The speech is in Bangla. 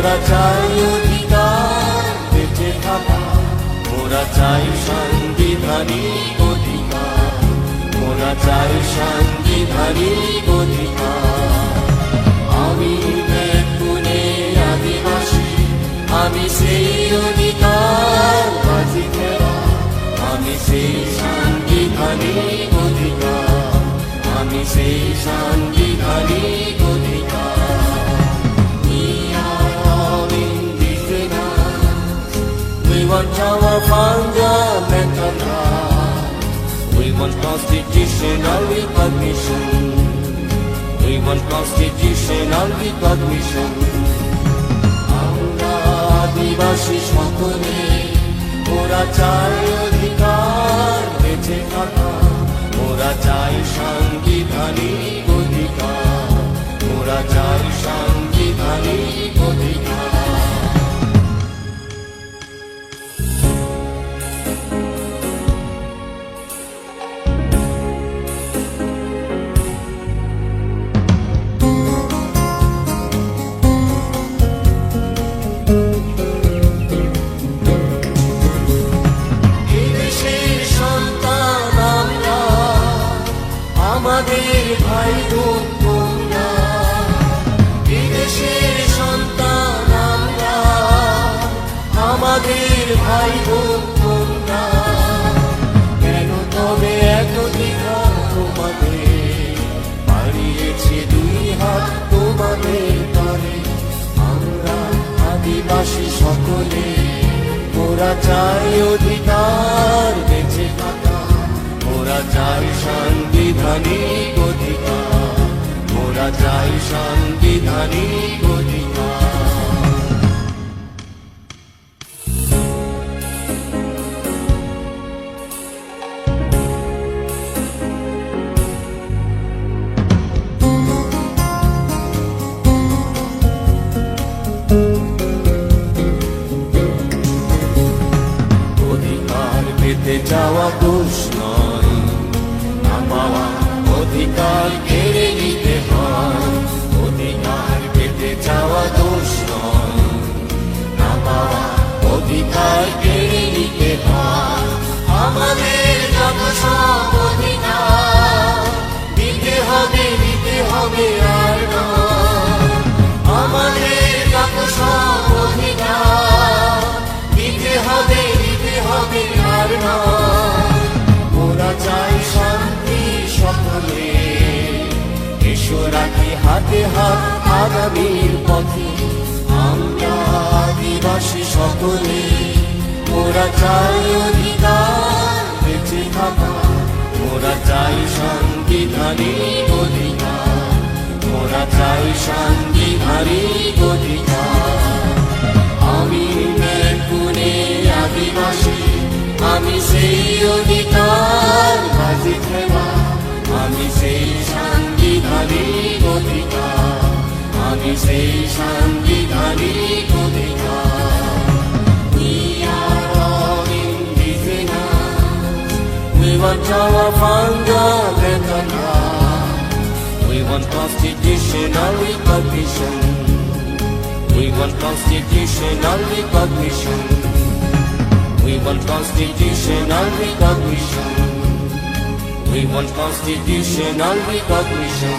মোরা চাই অধিকার বেঁচে থাকা, মোরা চাই সাংবিধানিক অধিকার, মোরা চাই সাংবিধানিক অধিকার। আমি ব্যাকুলে আদিবাসী, আমি সেই অধিকার বাজি ফেরা, আমি সেই সাংবিধানিক অধিকার, আমি সেই সাংবিধানিক অধিকার। We are all indigenous, we want our fundamental rights, we want constitutional recognition, we want constitutional recognition. আমরা আদিবাসী সকলে মোরা চাই অধিকার বেঁচে থাকা, মোরা চাই সাংবিধানিক অধিকার, মোরা চাই সাংবিধানিক অধিকার। আমাদের ভাই বোন তোমরা, বিদেশের সন্তান আমরা, আমাদের ভাই বোন তোমরা। কেন তবে এত দ্বিধা তোমাদের, বাড়িয়েছে দুই হাত তোমাদের তরে। আমরা আদিবাসী সকলে মোরা চাই অধিকার বেঁচে থাকা, মোরা চাই সাংবিধানিক অধিকার, মোরা চাই সাংবিধানিক অধিকার। অধিকার পেতে যাওয়া দোষ নয়, না পাওয়া অধিকার কেড়ে নিতে হয়। অধিকার পেতে যাওয়া দোষ নয়, না পাওয়া অধিকার কেড়ে নিতে হয়। আমাদের যত সব অধিকার দিতে হবে, দিতে হবে আর নয়। আমাদের যত সব অধিকার দিতে হবে, দিতে হবে আর নয়। মোরা চাই শান্তি সকলে, এসো রাখি হাতে হাত আগামীর পথে। আমরা আদিবাসী সকলে মোরা চাই অধিকার বেঁচে থাকা, মোরা চাই সাংবিধানিক অধিকার, মোরা চাই সাংবিধানিক অধিকার। আমি ব্যাকুলে আদিবাসী, আমি সেই অধিকার বাজি ফেরা, আমি সেই সাংবিধানিক অধিকার, আমি সেই সাংবিধানিক অধিকার। We are all indigenous, we want our fundamental rights, we want constitutional recognition, we want constitutional recognition, we want constitutional recognition, we want constitutional recognition.